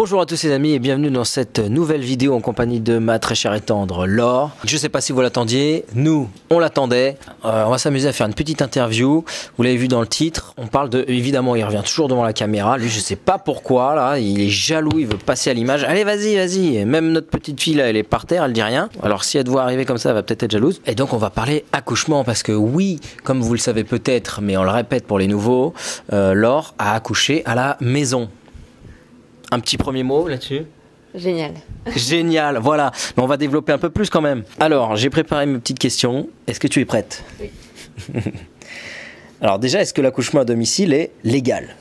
Bonjour à tous les amis et bienvenue dans cette nouvelle vidéo en compagnie de ma très chère et tendre Laure. Je ne sais pas si vous l'attendiez, nous on l'attendait. On va s'amuser à faire une petite interview. Vous l'avez vu dans le titre, on parle de... Évidemment il revient toujours devant la caméra, lui je sais pas pourquoi, là il est jaloux, il veut passer à l'image. Allez vas-y, même notre petite fille là elle est par terre, elle dit rien. Alors si elle te voit arriver comme ça elle va peut-être être jalouse. Et donc on va parler accouchement parce que oui, comme vous le savez peut-être, mais on le répète pour les nouveaux, Laure a accouché à la maison. Un petit premier mot là-dessus? Génial. Génial, voilà. Mais on va développer un peu plus quand même. Alors, j'ai préparé mes petites questions. Est-ce que tu es prête? Oui. Alors déjà, est-ce que l'accouchement à domicile est légal?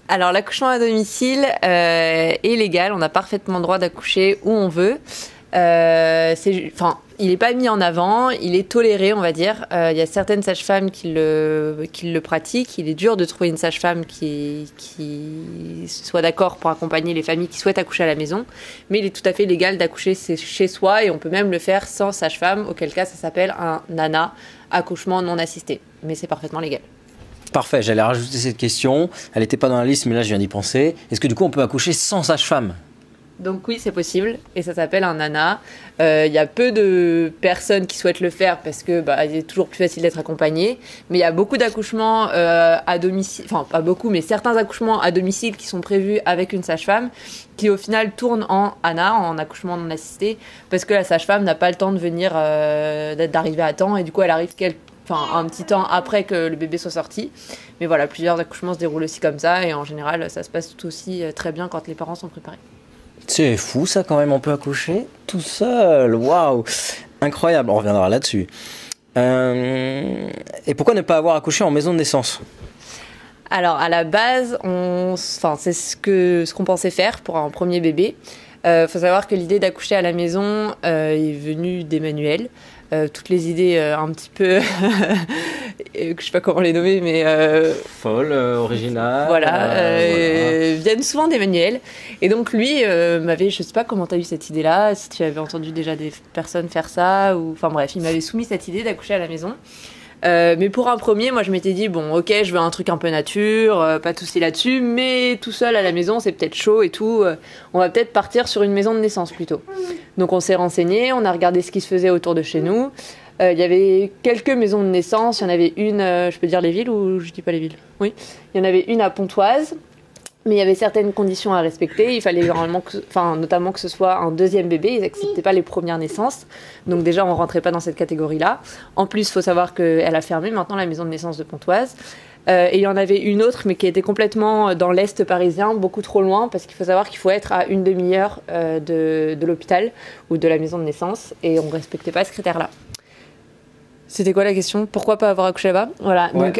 Alors, l'accouchement à domicile est légal. On a parfaitement le droit d'accoucher où on veut. Il n'est pas mis en avant, il est toléré, on va dire. Il y a certaines sages-femmes qui le pratiquent. Il est dur de trouver une sage-femme qui soit d'accord pour accompagner les familles qui souhaitent accoucher à la maison. Mais il est tout à fait légal d'accoucher chez soi et on peut même le faire sans sage-femme, auquel cas ça s'appelle un ANA, accouchement non assisté. Mais c'est parfaitement légal. Parfait, j'allais rajouter cette question. Elle n'était pas dans la liste, mais là je viens d'y penser. Est-ce que du coup on peut accoucher sans sage-femme? Donc oui, c'est possible et ça s'appelle un ANA. Il y a peu de personnes qui souhaitent le faire parce que il est toujours plus facile d'être accompagné. Mais il y a beaucoup d'accouchements à domicile, enfin pas beaucoup, mais certains accouchements à domicile qui sont prévus avec une sage-femme qui au final tournent en ANA, en accouchement non assisté, parce que la sage-femme n'a pas le temps de venir, d'arriver à temps et du coup elle arrive un petit temps après que le bébé soit sorti. Mais voilà, plusieurs accouchements se déroulent aussi comme ça et en général ça se passe tout aussi très bien quand les parents sont préparés. C'est fou ça quand même, on peut accoucher tout seul, waouh, incroyable, on reviendra là-dessus. Et pourquoi ne pas avoir accouché en maison de naissance? Alors à la base, c'est ce qu'on pensait faire pour un premier bébé. Faut savoir que l'idée d'accoucher à la maison est venue d'Emmanuel. Toutes les idées un petit peu, je sais pas comment les nommer, mais folle, originale. Voilà, viennent souvent d'Emmanuel. Et donc lui m'avait, je sais pas comment tu as eu cette idée-là, si tu avais entendu déjà des personnes faire ça, ou enfin bref, il m'avait soumis cette idée d'accoucher à la maison. Mais pour un premier, moi je m'étais dit bon ok, je veux un truc un peu nature, pas de souci là-dessus, mais tout seul à la maison c'est peut-être chaud et tout, on va peut-être partir sur une maison de naissance plutôt. Donc on s'est renseigné, on a regardé ce qui se faisait autour de chez nous. Il y avait quelques maisons de naissance, il y en avait une, je peux dire les villes ou je dis pas les villes? Oui, il y en avait une à Pontoise. Mais il y avait certaines conditions à respecter. Il fallait notamment que ce soit un deuxième bébé. Ils n'acceptaient pas les premières naissances. Donc déjà, on ne rentrait pas dans cette catégorie-là. En plus, il faut savoir qu'elle a fermé maintenant la maison de naissance de Pontoise. Et il y en avait une autre, mais qui était complètement dans l'est parisien, beaucoup trop loin, parce qu'il faut savoir qu'il faut être à une demi-heure de l'hôpital ou de la maison de naissance. Et on ne respectait pas ce critère-là. C'était quoi la question? Pourquoi pas avoir accouché là-bas? Voilà. Ouais,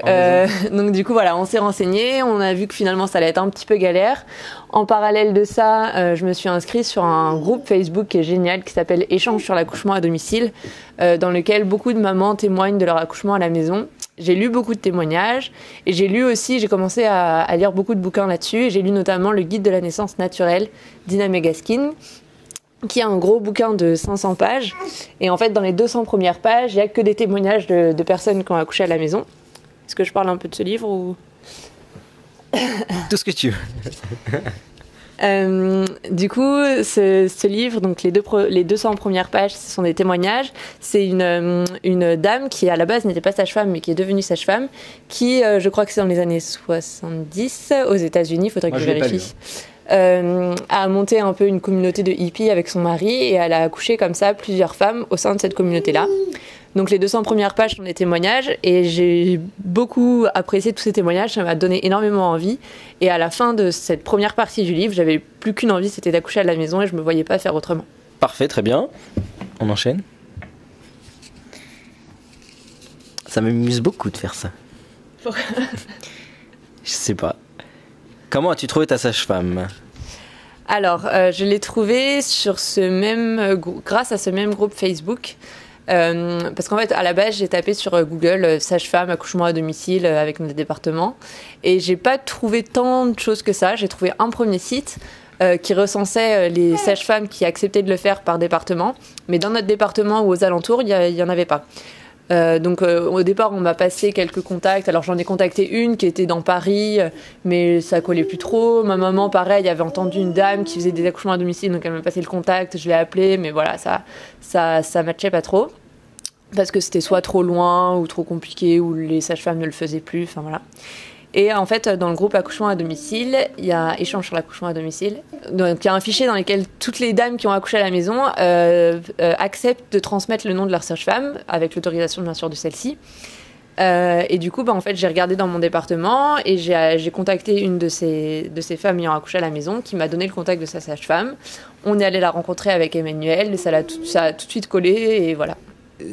donc du coup voilà, on s'est renseigné, on a vu que finalement ça allait être un petit peu galère. En parallèle de ça, je me suis inscrite sur un groupe Facebook qui est génial, qui s'appelle Échange sur l'accouchement à domicile, dans lequel beaucoup de mamans témoignent de leur accouchement à la maison. J'ai lu beaucoup de témoignages et j'ai commencé à lire beaucoup de bouquins là-dessus. Et j'ai lu notamment le guide de la naissance naturelle d'Ina Megaskin, qui est un gros bouquin de 500 pages. Et en fait, dans les 200 premières pages, il n'y a que des témoignages de personnes qui ont accouché à la maison. Est-ce que je parle un peu de ce livre ou... Tout ce que tu veux. Du coup, ce livre, donc les 200 premières pages, ce sont des témoignages. C'est une dame qui, à la base, n'était pas sage-femme, mais qui est devenue sage-femme, qui, je crois que c'est dans les années 70, aux États-Unis, il faudrait que je vérifie. A monté un peu une communauté de hippies avec son mari et elle a accouché comme ça plusieurs femmes au sein de cette communauté-là. Donc les 200 premières pages sont des témoignages et j'ai beaucoup apprécié tous ces témoignages, ça m'a donné énormément envie. Et à la fin de cette première partie du livre, j'avais plus qu'une envie, c'était d'accoucher à la maison et je me voyais pas faire autrement. Parfait, très bien. On enchaîne. Ça m'amuse beaucoup de faire ça. Pourquoi? Je sais pas. Comment as-tu trouvé ta sage-femme? Alors, je l'ai trouvée grâce à ce même groupe Facebook. Parce qu'en fait, à la base, j'ai tapé sur Google sage-femme, accouchement à domicile avec notre département. Et j'ai pas trouvé tant de choses que ça. J'ai trouvé un premier site qui recensait les sages-femmes qui acceptaient de le faire par département. Mais dans notre département ou aux alentours, il n'y en avait pas. Donc au départ, on m'a passé quelques contacts. Alors j'en ai contacté une qui était dans Paris, mais ça collait plus trop. Ma maman, pareil, avait entendu une dame qui faisait des accouchements à domicile, donc elle m'a passé le contact. Je l'ai appelée, mais voilà, ça matchait pas trop. Parce que c'était soit trop loin ou trop compliqué, ou les sages-femmes ne le faisaient plus, enfin voilà. Et en fait, dans le groupe accouchement à domicile, il y a échange sur l'accouchement à domicile. Donc il y a un fichier dans lequel toutes les dames qui ont accouché à la maison acceptent de transmettre le nom de leur sage-femme, avec l'autorisation bien sûr de celle-ci. Et du coup, en fait, j'ai regardé dans mon département et j'ai contacté une de ces femmes ayant accouché à la maison qui m'a donné le contact de sa sage-femme. On est allé la rencontrer avec Emmanuel et ça a tout de suite collé et voilà.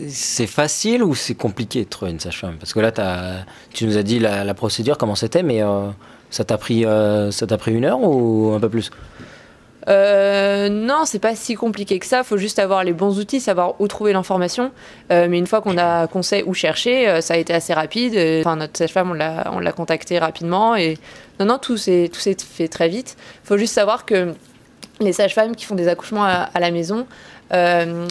C'est facile ou c'est compliqué de trouver une sage-femme? Parce que là, tu nous as dit la procédure, comment c'était, mais ça t'a pris 1 heure ou un peu plus? Non, c'est pas si compliqué que ça. Il faut juste avoir les bons outils, savoir où trouver l'information. Mais une fois qu'on sait où chercher, ça a été assez rapide. Enfin, notre sage-femme, on l'a contactée rapidement. Et non, tout s'est fait très vite. Il faut juste savoir que les sages-femmes qui font des accouchements à la maison,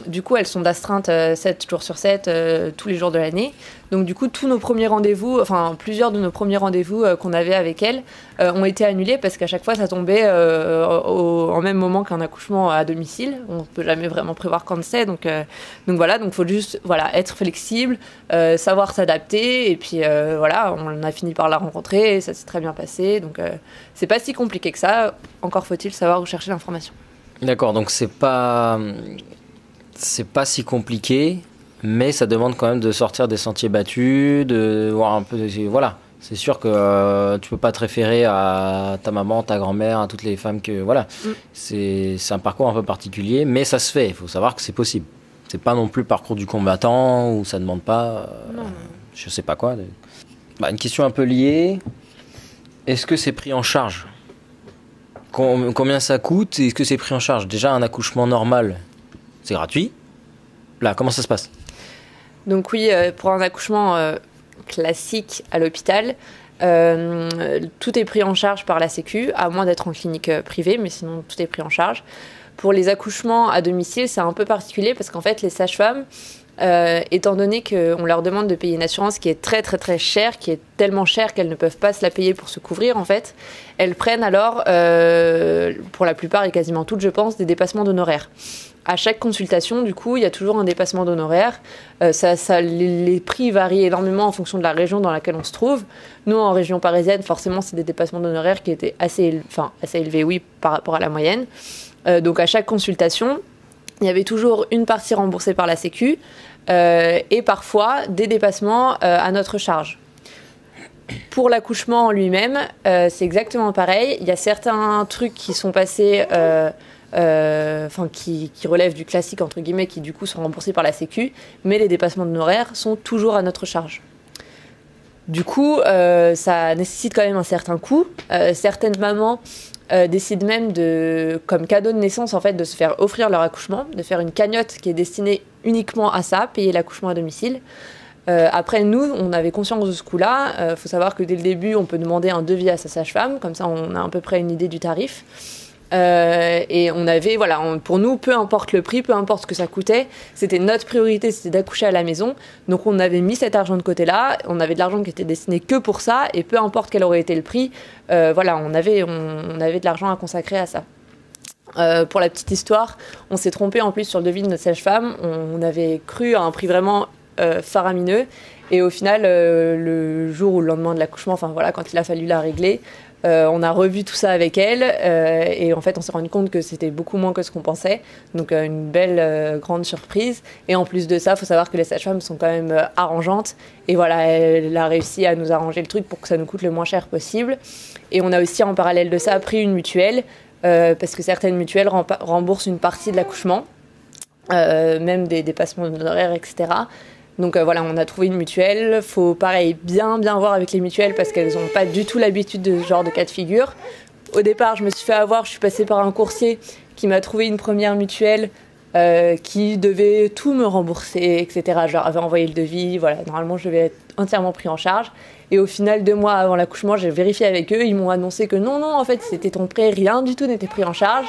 du coup, elles sont d'astreinte 7 jours sur 7, tous les jours de l'année. Donc, du coup, tous nos premiers rendez-vous, enfin, plusieurs de nos premiers rendez-vous qu'on avait avec elles ont été annulés parce qu'à chaque fois, ça tombait en même moment qu'un accouchement à domicile. On ne peut jamais vraiment prévoir quand c'est. Donc voilà, il faut juste être flexible, savoir s'adapter. Et puis, voilà, on a fini par la rencontrer et ça s'est très bien passé. Donc, c'est pas si compliqué que ça. Encore faut-il savoir où chercher l'information. D'accord, donc c'est pas si compliqué, mais ça demande quand même de sortir des sentiers battus, de voir un peu, voilà. C'est sûr que tu peux pas te référer à ta maman, ta grand-mère, à toutes les femmes que, voilà. C'est un parcours un peu particulier, mais ça se fait. Il faut savoir que c'est possible. C'est pas non plus le parcours du combattant où ça demande pas, je sais pas quoi. Une question un peu liée. Est-ce que c'est pris en charge? Combien ça coûte et est-ce que c'est pris en charge? Déjà, un accouchement normal, c'est gratuit. Là, comment ça se passe? Donc oui, pour un accouchement classique à l'hôpital, tout est pris en charge par la Sécu, à moins d'être en clinique privée, mais sinon tout est pris en charge. Pour les accouchements à domicile, c'est un peu particulier parce qu'en fait, les sages-femmes, étant donné qu'on leur demande de payer une assurance qui est très très très chère, qui est tellement chère qu'elles ne peuvent pas se la payer pour se couvrir en fait, elles prennent alors, pour la plupart et quasiment toutes je pense, des dépassements d'honoraires. À chaque consultation, du coup, il y a toujours un dépassement d'honoraires. Les prix varient énormément en fonction de la région dans laquelle on se trouve. Nous, en région parisienne, forcément, c'est des dépassements d'honoraires qui étaient assez élevés, oui, par rapport à la moyenne. Donc à chaque consultation, il y avait toujours une partie remboursée par la Sécu et parfois des dépassements à notre charge. Pour l'accouchement en lui-même, c'est exactement pareil. Il y a certains trucs qui sont passés, qui relèvent du classique, entre guillemets, qui du coup sont remboursés par la Sécu, mais les dépassements d'honoraires sont toujours à notre charge. Du coup, ça nécessite quand même un certain coût. Certaines mamans décident même comme cadeau de naissance en fait, de se faire offrir leur accouchement, de faire une cagnotte qui est destinée uniquement à ça, payer l'accouchement à domicile. Après, nous, on avait conscience de ce coût-là. Faut savoir que dès le début, on peut demander un devis à sa sage-femme, comme ça on a à peu près une idée du tarif. Et on avait, pour nous, peu importe le prix, peu importe ce que ça coûtait, c'était notre priorité, c'était d'accoucher à la maison. Donc on avait mis cet argent de côté-là, on avait de l'argent qui était destiné que pour ça, et peu importe quel aurait été le prix, on avait de l'argent à consacrer à ça. Pour la petite histoire, on s'est trompé en plus sur le devis de notre sage-femme, on avait cru à un prix vraiment faramineux, et au final, le jour ou le lendemain de l'accouchement, quand il a fallu la régler, on a revu tout ça avec elle et en fait on s'est rendu compte que c'était beaucoup moins que ce qu'on pensait, donc une belle grande surprise. Et en plus de ça, il faut savoir que les sages-femmes sont quand même arrangeantes et elle a réussi à nous arranger le truc pour que ça nous coûte le moins cher possible. Et on a aussi en parallèle de ça pris une mutuelle parce que certaines mutuelles remboursent une partie de l'accouchement, même des dépassements d'honoraires, etc. Donc on a trouvé une mutuelle. Faut pareil bien voir avec les mutuelles parce qu'elles n'ont pas du tout l'habitude de ce genre de cas de figure. Au départ, je me suis fait avoir, je suis passée par un coursier qui m'a trouvé une première mutuelle qui devait tout me rembourser, etc. Je leur avais envoyé le devis, normalement je devais être entièrement pris en charge. Et au final, 2 mois avant l'accouchement, j'ai vérifié avec eux, ils m'ont annoncé que non, en fait, c'était ton prêt, rien du tout n'était pris en charge.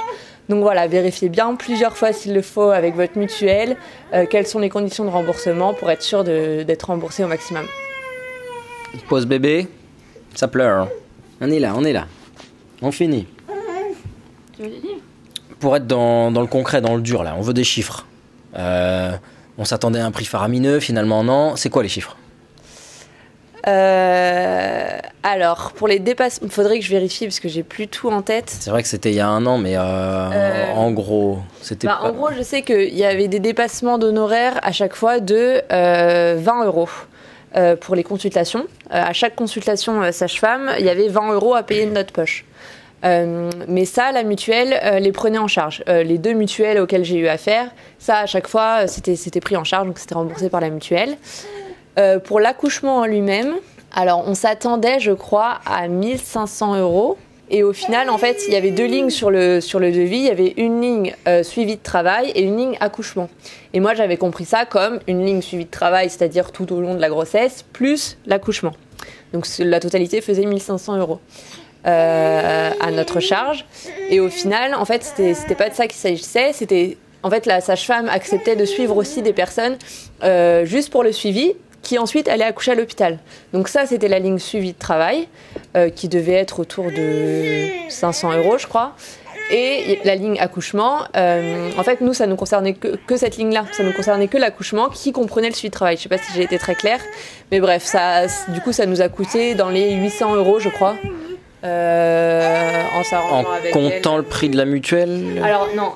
Donc voilà, vérifiez bien plusieurs fois s'il le faut avec votre mutuelle, quelles sont les conditions de remboursement pour être sûr d'être remboursé au maximum. Pause bébé, ça pleure. On est là, on finit. Tu veux les livres ? Pour être dans le concret, dans le dur, là, on veut des chiffres. On s'attendait à un prix faramineux, finalement non. C'est quoi les chiffres ? Alors, pour les dépassements, il faudrait que je vérifie parce que j'ai plus tout en tête. C'est vrai que c'était il y a un an, mais en gros, c'était En gros, je sais qu'il y avait des dépassements d'honoraires à chaque fois de 20 euros pour les consultations. À chaque consultation sage-femme, il y avait 20 euros à payer de notre poche. Mais ça, la mutuelle les prenait en charge. Les 2 mutuelles auxquelles j'ai eu affaire, ça, à chaque fois, c'était pris en charge, donc c'était remboursé par la mutuelle. Pour l'accouchement en lui-même, alors on s'attendait, je crois, à 1500 euros. Et au final, en fait, il y avait 2 lignes sur le devis. Il y avait une ligne suivi de travail et une ligne accouchement. Et moi, j'avais compris ça comme une ligne suivi de travail, c'est-à-dire tout au long de la grossesse, plus l'accouchement. Donc la totalité faisait 1500 euros à notre charge. Et au final, en fait, c'était pas de ça qu'il s'agissait. C'était, en fait, la sage-femme acceptait de suivre aussi des personnes juste pour le suivi, qui ensuite allait accoucher à l'hôpital. Donc ça, c'était la ligne suivi de travail, qui devait être autour de 500 euros, je crois. Et la ligne accouchement, en fait, nous, ça ne nous concernait que cette ligne-là. Ça ne nous concernait que l'accouchement qui comprenait le suivi de travail. Je ne sais pas si j'ai été très claire. Mais bref, du coup, ça nous a coûté dans les 800 euros, je crois. En s'arrangeant avec comptant le prix de la mutuelle. Alors, non.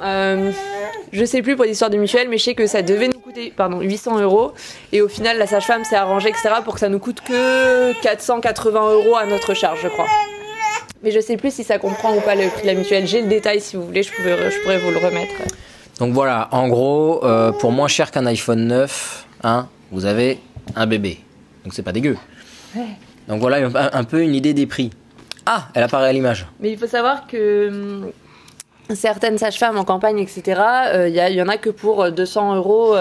Je sais plus pour l'histoire de mutuelle, mais je sais que ça devait nous coûter 800 euros. Et au final, la sage-femme s'est arrangée, etc., pour que ça nous coûte que 480 euros à notre charge, je crois. Mais je sais plus si ça comprend ou pas le prix de la mutuelle. J'ai le détail, si vous voulez, je pourrais vous le remettre. Donc voilà, en gros, pour moins cher qu'un iPhone 9, hein, vous avez un bébé. Donc c'est pas dégueu. Ouais. Donc voilà un peu une idée des prix. Ah, elle apparaît à l'image. Mais il faut savoir que certaines sages-femmes en campagne, etc., il y en a que pour 200 euros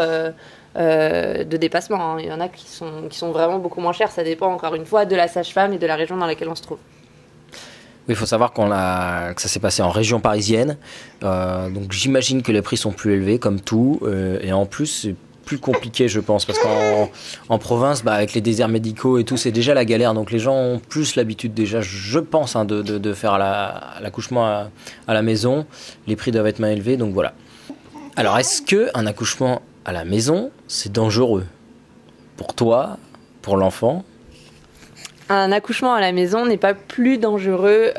de dépassement. Hein. Il y en a qui sont vraiment beaucoup moins chers. Ça dépend, encore une fois, de la sage-femme et de la région dans laquelle on se trouve. Oui, il faut savoir que ça s'est passé en région parisienne. Donc j'imagine que les prix sont plus élevés, comme tout. Et en plus, c'est plus compliqué, je pense. Parce qu'en province, avec les déserts médicaux et tout, c'est déjà la galère. Donc les gens ont plus l'habitude déjà, je pense, hein, de faire l'accouchement à la maison. Les prix doivent être moins élevés, donc voilà. Alors, est-ce qu'un accouchement à la maison, c'est dangereux pour toi, pour l'enfant ? Un accouchement à la maison n'est pas plus dangereux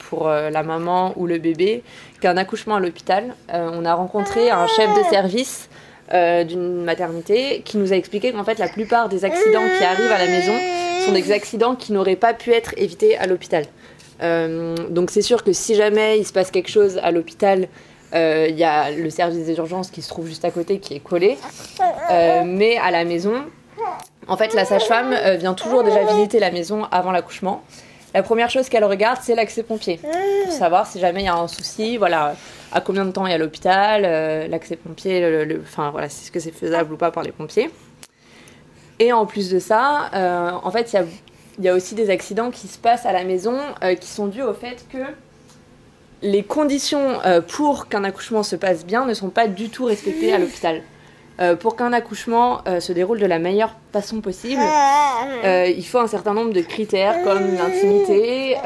pour la maman ou le bébé qu'un accouchement à l'hôpital. On a rencontré un chef de service d'une maternité qui nous a expliqué qu'en fait la plupart des accidents qui arrivent à la maison sont des accidents qui n'auraient pas pu être évités à l'hôpital. Donc c'est sûr que si jamais il se passe quelque chose à l'hôpital, il y a le service des urgences qui se trouve juste à côté, qui est collé. Mais à la maison, en fait, la sage-femme vient toujours déjà visiter la maison avant l'accouchement. La première chose qu'elle regarde, c'est l'accès pompier, pour savoir si jamais il y a un souci, voilà, à combien de temps il y a l'hôpital, l'accès pompier, enfin voilà, est-ce que c'est faisable ou pas par les pompiers. Et en plus de ça, en fait, il y a aussi des accidents qui se passent à la maison qui sont dus au fait que les conditions pour qu'un accouchement se passe bien ne sont pas du tout respectées à l'hôpital. Pour qu'un accouchement se déroule de la meilleure façon possible, il faut un certain nombre de critères comme l'intimité,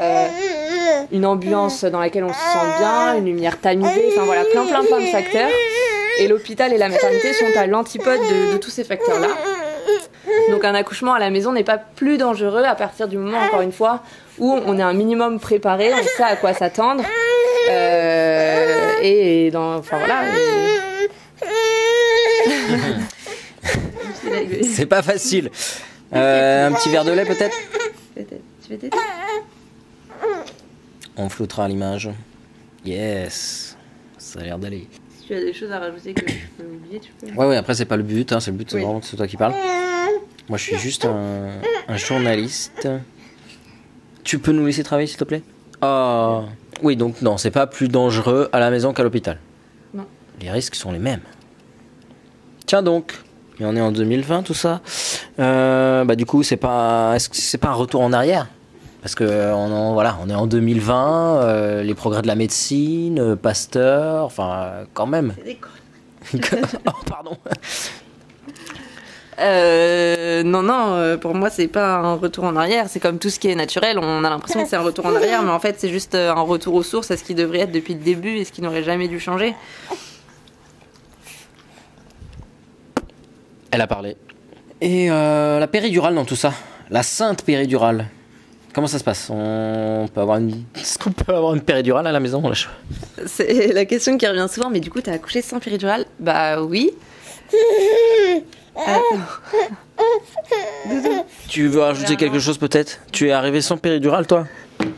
une ambiance dans laquelle on se sent bien, une lumière tamisée, enfin voilà, plein de facteurs. Et l'hôpital et la maternité sont à l'antipode de tous ces facteurs-là. Donc un accouchement à la maison n'est pas plus dangereux à partir du moment, encore une fois, où on est un minimum préparé, on sait à quoi s'attendre. Enfin voilà. C'est pas facile. Un petit verre de lait peut-être ? Peut-être. Tu veux t'aider ? On floutera à l'image. Yes. Ça a l'air d'aller. Si tu as des choses à rajouter que tu peux oublier, tu peux. Ouais, après c'est pas le but, hein, c'est le but, c'est Oui. vraiment que c'est toi qui parles. Moi je suis juste un journaliste. Tu peux nous laisser travailler s'il te plaît ? Ah. Oui, donc non, c'est pas plus dangereux à la maison qu'à l'hôpital. Non. Les risques sont les mêmes. Tiens donc, et on est en 2020 tout ça. Du coup, est-ce que c'est pas un retour en arrière ? Parce que voilà, on est en 2020, les progrès de la médecine, Pasteur, enfin quand même. C'est des connes. Oh, pardon. Non, pour moi c'est pas un retour en arrière, c'est comme tout ce qui est naturel, on a l'impression que c'est un retour en arrière, mais en fait c'est juste un retour aux sources, à ce qui devrait être depuis le début et ce qui n'aurait jamais dû changer. Elle a parlé. Et la péridurale dans tout ça, la sainte péridurale, comment ça se passe? Est-ce qu'on peut avoir une péridurale à la maison? C'est la question qui revient souvent, mais du coup t'as accouché sans péridurale? Bah oui. Tu veux ajouter quelque chose peut-être? Tu es arrivé sans péridurale toi?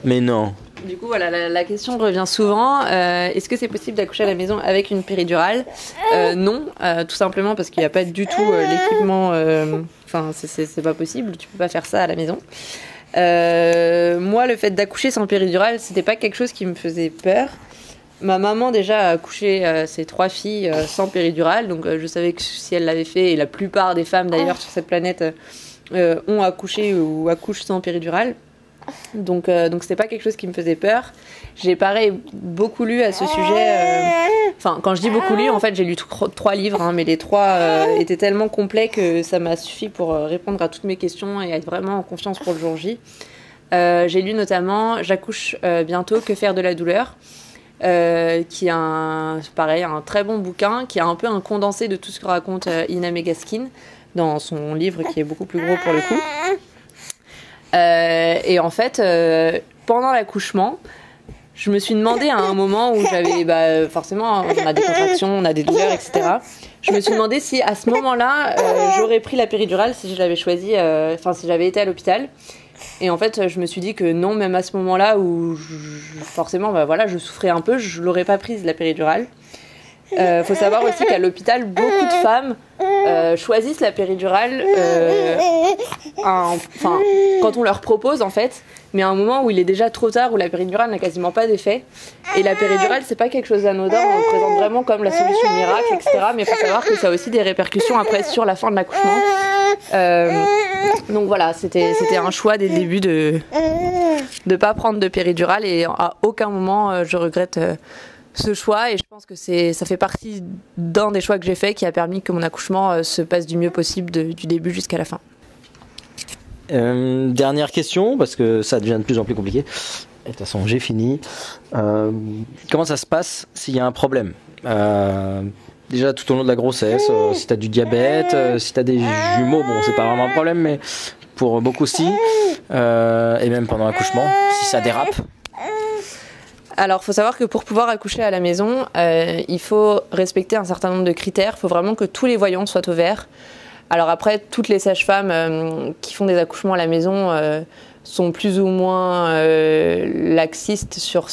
Mais non. Du coup voilà, la question revient souvent. Est-ce que c'est possible d'accoucher à la maison avec une péridurale? Non, tout simplement parce qu'il n'y a pas du tout l'équipement. Enfin, c'est pas possible. Tu peux pas faire ça à la maison. Moi, le fait d'accoucher sans péridurale, c'était pas quelque chose qui me faisait peur. Ma maman déjà a accouché ses 3 filles sans péridurale, donc je savais que si elle l'avait fait, et la plupart des femmes d'ailleurs sur cette planète ont accouché ou accouchent sans péridurale. Donc c'était pas quelque chose qui me faisait peur. J'ai pareil beaucoup lu à ce sujet. Enfin, quand je dis beaucoup lu, en fait j'ai lu 3 livres, hein, mais les 3 étaient tellement complets que ça m'a suffi pour répondre à toutes mes questions et être vraiment en confiance pour le jour J. J'ai lu notamment J'accouche bientôt, que faire de la douleur, qui est pareil, un très bon bouquin, qui est un peu un condensé de tout ce que raconte Ina May Gaskin dans son livre qui est beaucoup plus gros pour le coup. Et en fait, pendant l'accouchement, je me suis demandé à un moment où j'avais, forcément, on a des contractions, on a des douleurs, etc. Je me suis demandé si à ce moment-là, j'aurais pris la péridurale si je l'avais choisi, si j'avais été à l'hôpital. Et en fait, je me suis dit que non, même à ce moment-là où forcément, je souffrais un peu, je l'aurais pas prise la péridurale. Faut savoir aussi qu'à l'hôpital, beaucoup de femmes choisissent la péridurale quand on leur propose en fait, mais à un moment où il est déjà trop tard, où la péridurale n'a quasiment pas d'effet. Et la péridurale, c'est pas quelque chose d'anodin, on le présente vraiment comme la solution miracle, etc. Mais il faut savoir que ça a aussi des répercussions après sur la fin de l'accouchement. Donc voilà, c'était un choix dès le début de pas prendre de péridurale, et à aucun moment je regrette ce choix, et je pense que ça fait partie d'un des choix que j'ai fait qui a permis que mon accouchement se passe du mieux possible du début jusqu'à la fin. Dernière question, parce que ça devient de plus en plus compliqué. Et de toute façon, j'ai fini. Comment ça se passe s'il y a un problème? Déjà tout au long de la grossesse, si tu as du diabète, si tu as des jumeaux, bon, c'est pas vraiment un problème, mais pour beaucoup si. Et même pendant l'accouchement, si ça dérape. Alors, il faut savoir que pour pouvoir accoucher à la maison, il faut respecter un certain nombre de critères. Il faut vraiment que tous les voyants soient au vert. Alors après, toutes les sages-femmes qui font des accouchements à la maison sont plus ou moins laxistes sur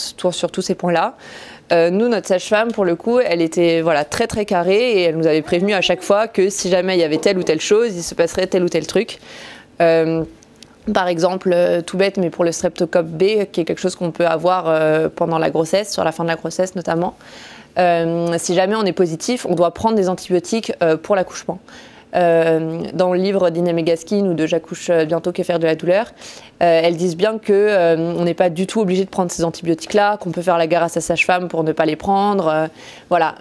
tous ces points-là. Nous, notre sage-femme, pour le coup, elle était très très carrée, et elle nous avait prévenu à chaque fois que si jamais il y avait telle ou telle chose, il se passerait tel ou tel truc. Par exemple, tout bête, mais pour le streptocoque B, qui est quelque chose qu'on peut avoir pendant la grossesse, sur la fin de la grossesse notamment, si jamais on est positif, on doit prendre des antibiotiques pour l'accouchement. Dans le livre d'Ina May Gaskin ou de J'accouche bientôt, que faire de la douleur, elles disent bien qu'on n'est pas du tout obligé de prendre ces antibiotiques-là, qu'on peut faire la guerre à sa sage-femme pour ne pas les prendre. Voilà.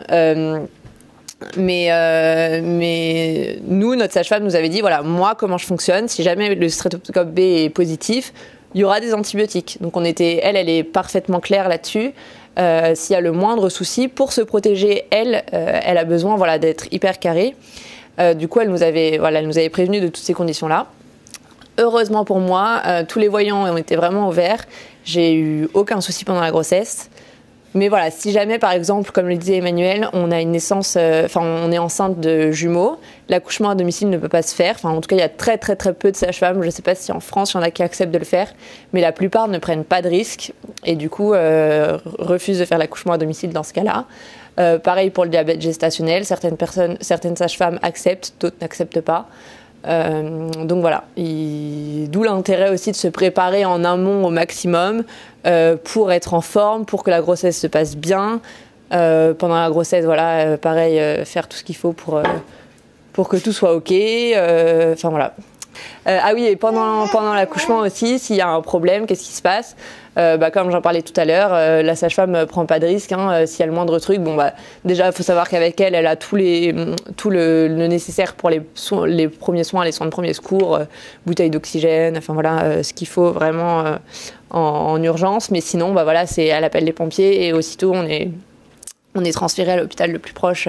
Mais nous, notre sage-femme nous avait dit, voilà, moi, comment je fonctionne, si jamais le streptocoque B est positif, il y aura des antibiotiques. Donc elle est parfaitement claire là-dessus. S'il y a le moindre souci, pour se protéger, elle a besoin d'être hyper carrée. Du coup, elle nous avait prévenu de toutes ces conditions-là. Heureusement pour moi, tous les voyants ont été vraiment au vert. J'ai eu aucun souci pendant la grossesse. Mais voilà, si jamais, par exemple, comme le disait Emmanuel, on a une naissance, on est enceinte de jumeaux, l'accouchement à domicile ne peut pas se faire. Enfin, en tout cas, il y a très très très peu de sages-femmes. Je ne sais pas si en France, il y en a qui acceptent de le faire, mais la plupart ne prennent pas de risques et du coup refusent de faire l'accouchement à domicile dans ce cas-là. Pareil pour le diabète gestationnel, certaines sages-femmes acceptent, d'autres n'acceptent pas. Donc voilà, d'où l'intérêt aussi de se préparer en amont au maximum pour être en forme, pour que la grossesse se passe bien. Pendant la grossesse, pareil, faire tout ce qu'il faut pour que tout soit ok. Voilà. Ah oui, et pendant l'accouchement aussi, s'il y a un problème, qu'est-ce qui se passe? Comme j'en parlais tout à l'heure, la sage-femme prend pas de risque. S'il y a le moindre truc, déjà, il faut savoir qu'avec elle, elle a tout le nécessaire pour les premiers soins, les soins de premier secours, bouteille d'oxygène, enfin voilà, ce qu'il faut vraiment en urgence. Mais sinon, elle appelle les pompiers et aussitôt, on est transféré à l'hôpital le plus proche.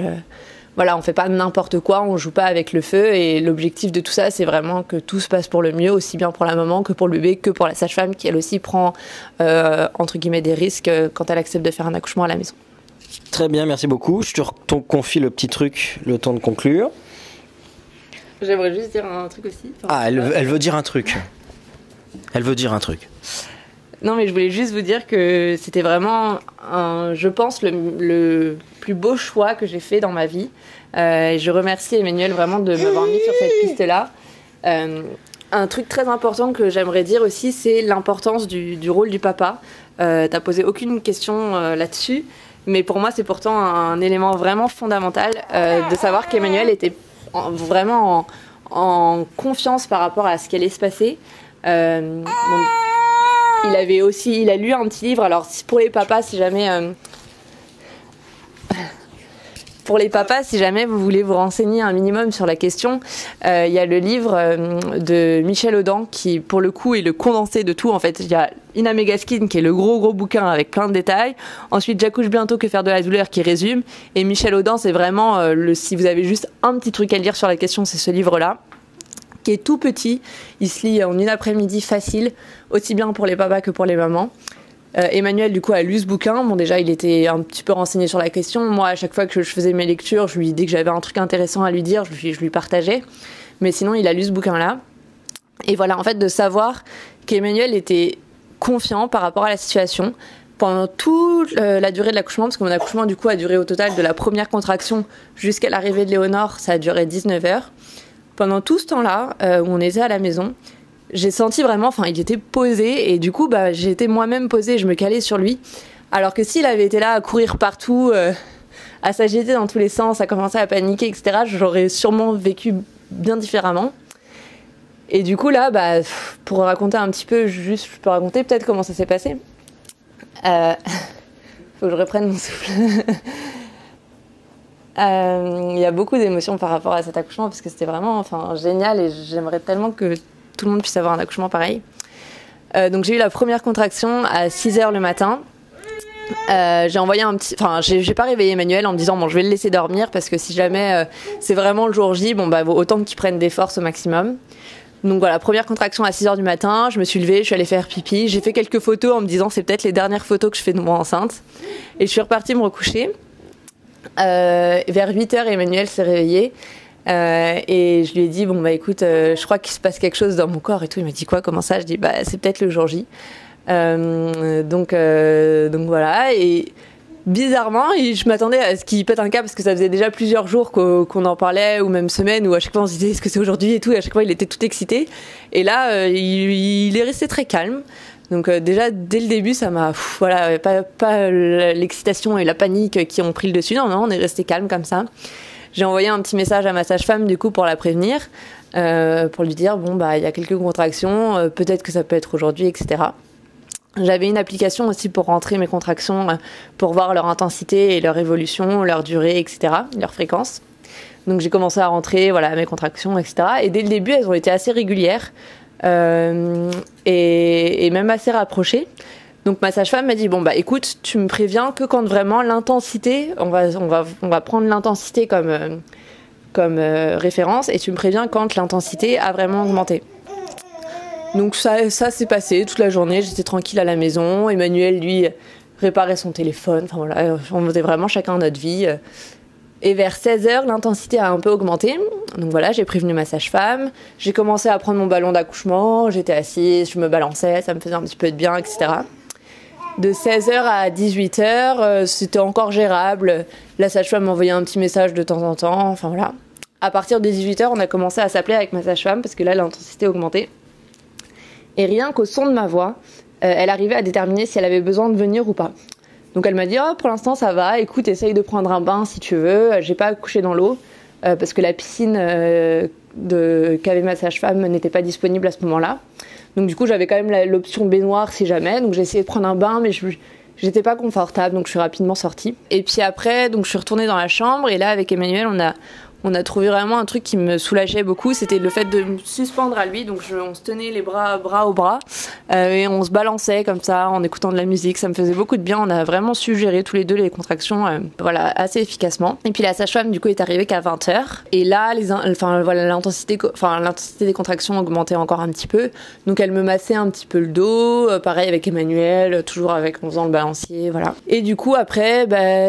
Voilà, on fait pas n'importe quoi, on joue pas avec le feu et l'objectif de tout ça, c'est vraiment que tout se passe pour le mieux, aussi bien pour la maman que pour le bébé, que pour la sage-femme qui elle aussi prend entre guillemets des risques quand elle accepte de faire un accouchement à la maison. Très bien, merci beaucoup. Je te confie le petit truc, le temps de conclure. J'aimerais juste dire un truc aussi. Elle veut dire un truc. Elle veut dire un truc. Non, mais je voulais juste vous dire que c'était vraiment, je pense, le plus beau choix que j'ai fait dans ma vie. Et je remercie Emmanuel vraiment de m'avoir mis sur cette piste-là. Un truc très important que j'aimerais dire aussi, c'est l'importance du rôle du papa. T'as posé aucune question là-dessus, mais pour moi, c'est pourtant un élément vraiment fondamental de savoir qu'Emmanuel était vraiment en confiance par rapport à ce qui allait se passer. Il a lu un petit livre. Alors pour les papas, si jamais vous voulez vous renseigner un minimum sur la question, il y a le livre de Michel Audin qui, pour le coup, est le condensé de tout. En fait, il y a Ina Megaskin qui est le gros bouquin avec plein de détails. Ensuite, J'accouche bientôt, que faire de la douleur qui résume. Et Michel Audin, c'est vraiment si vous avez juste un petit truc à lire sur la question, c'est ce livre-là, qui est tout petit. Il se lit en une après-midi facile, aussi bien pour les papas que pour les mamans. Emmanuel, du coup, a lu ce bouquin. Bon, déjà, il était un petit peu renseigné sur la question. Moi, à chaque fois que je faisais mes lectures, dès que j'avais un truc intéressant à lui dire, je lui partageais. Mais sinon, il a lu ce bouquin-là. Et voilà, en fait, de savoir qu'Emmanuel était confiant par rapport à la situation pendant toute la durée de l'accouchement, parce que mon accouchement, du coup, a duré au total de la première contraction jusqu'à l'arrivée de Léonore, ça a duré 19 heures. Pendant tout ce temps-là, où on était à la maison, j'ai senti vraiment, il était posé et du coup, j'ai été moi-même posée, je me calais sur lui. Alors que s'il avait été là à courir partout, à s'agiter dans tous les sens, à commencer à paniquer, etc., j'aurais sûrement vécu bien différemment. Et du coup, là, pour raconter un petit peu, je peux raconter peut-être comment ça s'est passé. Faut que je reprenne mon souffle. Il y a beaucoup d'émotions par rapport à cet accouchement parce que c'était vraiment génial et j'aimerais tellement que tout le monde puisse avoir un accouchement pareil. Donc j'ai eu la première contraction à 6h le matin. J'ai envoyé j'ai pas réveillé Emmanuel en me disant je vais le laisser dormir parce que si jamais c'est vraiment le jour J, vaut autant qu'il prenne des forces au maximum. Donc voilà, première contraction à 6h du matin, je me suis levée, je suis allée faire pipi, j'ai fait quelques photos en me disant c'est peut-être les dernières photos que je fais de moi enceinte. Et je suis repartie me recoucher. Vers 8h, Emmanuel s'est réveillé et je lui ai dit écoute, je crois qu'il se passe quelque chose dans mon corps et tout. Il m'a dit quoi, comment ça? Je dis c'est peut-être le jour J. Donc voilà, et bizarrement je m'attendais à ce qu'il pète un câble parce que ça faisait déjà plusieurs jours qu'on en parlait, ou même semaines, où à chaque fois on se disait est-ce que c'est aujourd'hui et tout, et à chaque fois il était tout excité, et là il est resté très calme. Donc déjà dès le début ça m'a pas l'excitation et la panique qui ont pris le dessus. Non, on est resté calme comme ça. J'ai envoyé un petit message à ma sage-femme du coup pour la prévenir, pour lui dire il y a quelques contractions, peut-être que ça peut être aujourd'hui, etc. J'avais une application aussi pour rentrer mes contractions, pour voir leur intensité et leur évolution, leur durée, etc., leur fréquence. Donc j'ai commencé à rentrer mes contractions, etc. Et dès le début elles ont été assez régulières. Et même assez rapprochée. Donc ma sage-femme m'a dit écoute, tu me préviens que quand vraiment l'intensité, on va prendre l'intensité comme référence, et tu me préviens quand l'intensité a vraiment augmenté. Donc ça s'est passé toute la journée, j'étais tranquille à la maison. Emmanuel lui réparait son téléphone, on faisait vraiment chacun notre vie. Et vers 16h, l'intensité a un peu augmenté. Donc voilà, j'ai prévenu ma sage-femme. J'ai commencé à prendre mon ballon d'accouchement. J'étais assise, je me balançais, ça me faisait un petit peu de bien, etc. De 16h à 18h, c'était encore gérable. La sage-femme m'envoyait un petit message de temps en temps. Voilà. À partir de 18h, on a commencé à s'appeler avec ma sage-femme parce que là, l'intensité augmentait. Et rien qu'au son de ma voix, elle arrivait à déterminer si elle avait besoin de venir ou pas. Donc elle m'a dit pour l'instant ça va, écoute, essaye de prendre un bain si tu veux, j'ai pas accouché dans l'eau parce que la piscine qu'avait ma sage-femme n'était pas disponible à ce moment-là. Donc du coup, j'avais quand même l'option baignoire si jamais. Donc j'ai essayé de prendre un bain, mais j'étais pas confortable, donc je suis rapidement sortie. Et puis après, donc je suis retournée dans la chambre, et là, avec Emmanuel, on a trouvé vraiment un truc qui me soulageait beaucoup, c'était le fait de me suspendre à lui. Donc on se tenait les bras au bras et on se balançait comme ça en écoutant de la musique. Ça me faisait beaucoup de bien. On a vraiment su gérer tous les deux les contractions voilà, assez efficacement. Et puis la sage-femme du coup est arrivée qu'à 20h. Et là, l'intensité des contractions augmentait encore un petit peu. Donc elle me massait un petit peu le dos, pareil avec Emmanuel, toujours en faisant le balancier, voilà. Et du coup après,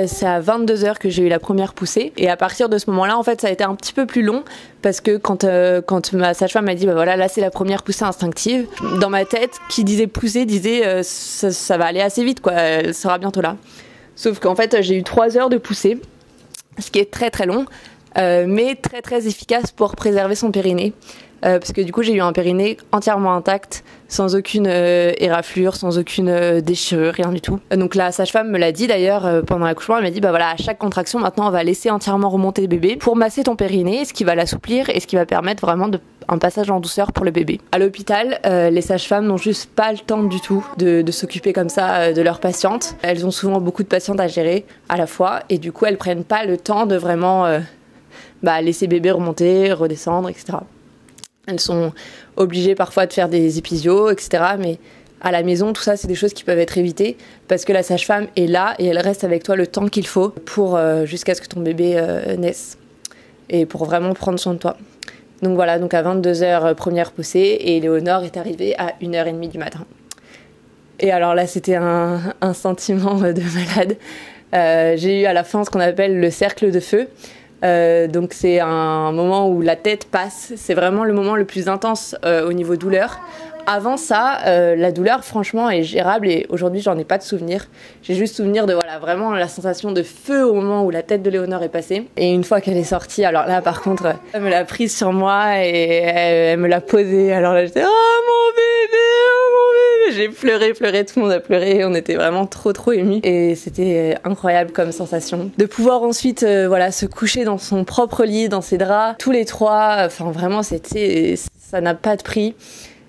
c'est à 22h que j'ai eu la première poussée. Et à partir de ce moment-là, en fait, ça a été un petit peu plus long parce que quand ma sage-femme m'a dit voilà, là c'est la première poussée instinctive, dans ma tête qui disait pousser disait ça va aller assez vite quoi, elle sera bientôt là. Sauf qu'en fait j'ai eu 3 heures de poussée, ce qui est très très long, mais très très efficace pour préserver son périnée. Parce que du coup j'ai eu un périnée entièrement intact, sans aucune éraflure, sans aucune déchirure, rien du tout. Donc la sage-femme me l'a dit d'ailleurs pendant l'accouchement, elle m'a dit voilà, à chaque contraction maintenant on va laisser entièrement remonter le bébé pour masser ton périnée, ce qui va l'assouplir et ce qui va permettre vraiment un passage en douceur pour le bébé. À l'hôpital, les sages-femmes n'ont juste pas le temps du tout de s'occuper comme ça de leurs patientes. Elles ont souvent beaucoup de patientes à gérer à la fois et du coup elles prennent pas le temps de vraiment laisser bébé remonter, redescendre, etc. Elles sont obligées parfois de faire des épisio, etc. Mais à la maison, tout ça, c'est des choses qui peuvent être évitées parce que la sage-femme est là et elle reste avec toi le temps qu'il faut pour jusqu'à ce que ton bébé naisse et pour vraiment prendre soin de toi. Donc voilà, donc à 22h, première poussée, et Léonore est arrivée à 1h30 du matin. Et alors là, c'était un sentiment de malade. J'ai eu à la fin ce qu'on appelle le cercle de feu. Donc c'est un moment où la tête passe, c'est vraiment le moment le plus intense au niveau douleur. Avant ça, la douleur franchement est gérable et aujourd'hui j'en ai pas de souvenir. J'ai juste souvenir de vraiment la sensation de feu au moment où la tête de Léonore est passée. Et une fois qu'elle est sortie, alors là par contre, elle me l'a prise sur moi et elle me l'a posée. Alors là j'étais mon bébé, j'ai pleuré, tout le monde a pleuré, on était vraiment trop émus et c'était incroyable comme sensation. De pouvoir ensuite se coucher dans son propre lit, dans ses draps, tous les trois, enfin vraiment ça n'a pas de prix.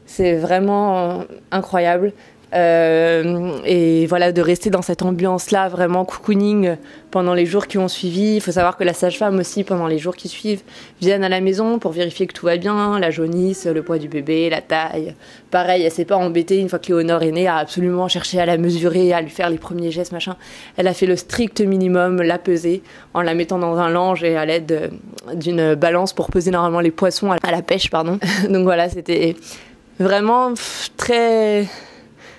C'est vraiment incroyable. Et voilà, de rester dans cette ambiance-là, vraiment cocooning pendant les jours qui ont suivi. Il faut savoir que la sage-femme aussi, pendant les jours qui suivent, viennent à la maison pour vérifier que tout va bien, la jaunisse, le poids du bébé, la taille. Pareil, elle s'est pas embêtée une fois que Léonore est née à absolument chercher à la mesurer, à lui faire les premiers gestes, machin. Elle a fait le strict minimum, la peser, en la mettant dans un lange et à l'aide d'une balance pour peser normalement les poissons à la pêche, pardon. Donc voilà, c'était vraiment très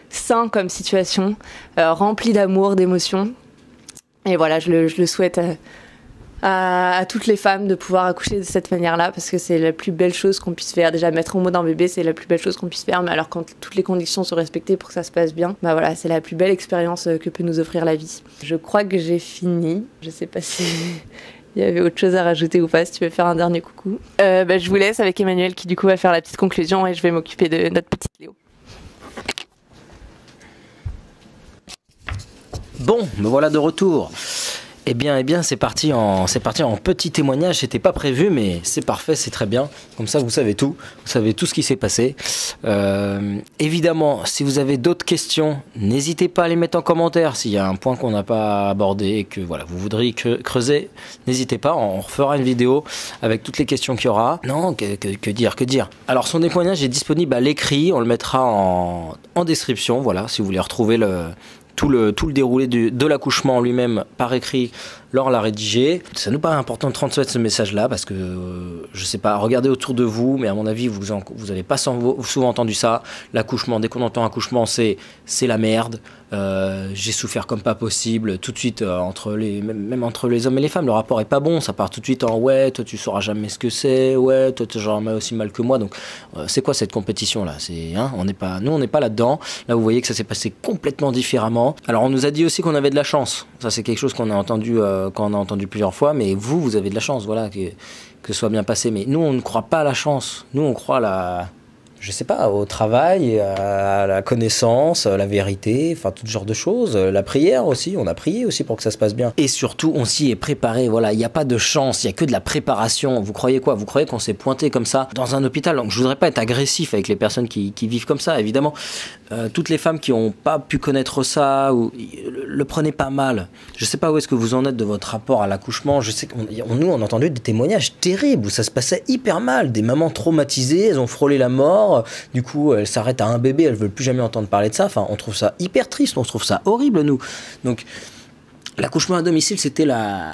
sain comme situation, rempli d'amour, d'émotions. Et voilà, je le souhaite à toutes les femmes de pouvoir accoucher de cette manière-là, parce que c'est la plus belle chose qu'on puisse faire. Déjà, mettre au monde un bébé, c'est la plus belle chose qu'on puisse faire, mais alors quand toutes les conditions sont respectées pour que ça se passe bien, voilà, c'est la plus belle expérience que peut nous offrir la vie. Je crois que j'ai fini. Je sais pas si il y avait autre chose à rajouter ou pas, si tu veux faire un dernier coucou. Je vous laisse avec Emmanuel qui du coup va faire la petite conclusion et je vais m'occuper de notre petite Léo. Bon, me voilà de retour. Eh bien, c'est parti en petit témoignage. C'était pas prévu, mais c'est parfait, c'est très bien. Comme ça, vous savez tout ce qui s'est passé. Évidemment, si vous avez d'autres questions, n'hésitez pas à les mettre en commentaire. S'il y a un point qu'on n'a pas abordé et que vous voudriez creuser, n'hésitez pas. On refera une vidéo avec toutes les questions qu'il y aura. Non, que dire. Alors, son témoignage est disponible à l'écrit. On le mettra en description. Voilà, si vous voulez retrouver tout le déroulé de l'accouchement lui-même par écrit, Laure l'a rédigé. Ça nous paraît important de transmettre ce message-là parce que, je sais pas, regardez autour de vous, mais à mon avis, vous avez pas souvent entendu ça. L'accouchement, dès qu'on entend accouchement, c'est la merde. J'ai souffert comme pas possible. Tout de suite, même entre les hommes et les femmes, le rapport est pas bon. Ça part tout de suite en ouais, toi tu sauras jamais ce que c'est. Ouais, toi tu auras aussi mal que moi. Donc, c'est quoi cette compétition-là? Nous, on n'est pas là-dedans. Là, vous voyez que ça s'est passé complètement différemment. Alors, on nous a dit aussi qu'on avait de la chance. Ça, c'est quelque chose qu'on a entendu plusieurs fois, mais vous avez de la chance, voilà, que ce soit bien passé. Mais nous, on ne croit pas à la chance. Nous, on croit je sais pas, au travail, à la connaissance, à la vérité, enfin tout genre de choses. La prière aussi, on a prié aussi pour que ça se passe bien. Et surtout, on s'y est préparé, voilà, il n'y a pas de chance, il n'y a que de la préparation. Vous croyez quoi? Vous croyez qu'on s'est pointé comme ça dans un hôpital? Donc je voudrais pas être agressif avec les personnes qui vivent comme ça, évidemment. Toutes les femmes qui n'ont pas pu connaître ça, ou le prenez pas mal. Je sais pas où est-ce que vous en êtes de votre rapport à l'accouchement. Je sais nous, on a entendu des témoignages terribles où ça se passait hyper mal. Des mamans traumatisées, elles ont frôlé la mort. Du coup, elles s'arrêtent à un bébé, elles veulent plus jamais entendre parler de ça. Enfin, on trouve ça hyper triste, on trouve ça horrible, nous. Donc, l'accouchement à domicile, c'était la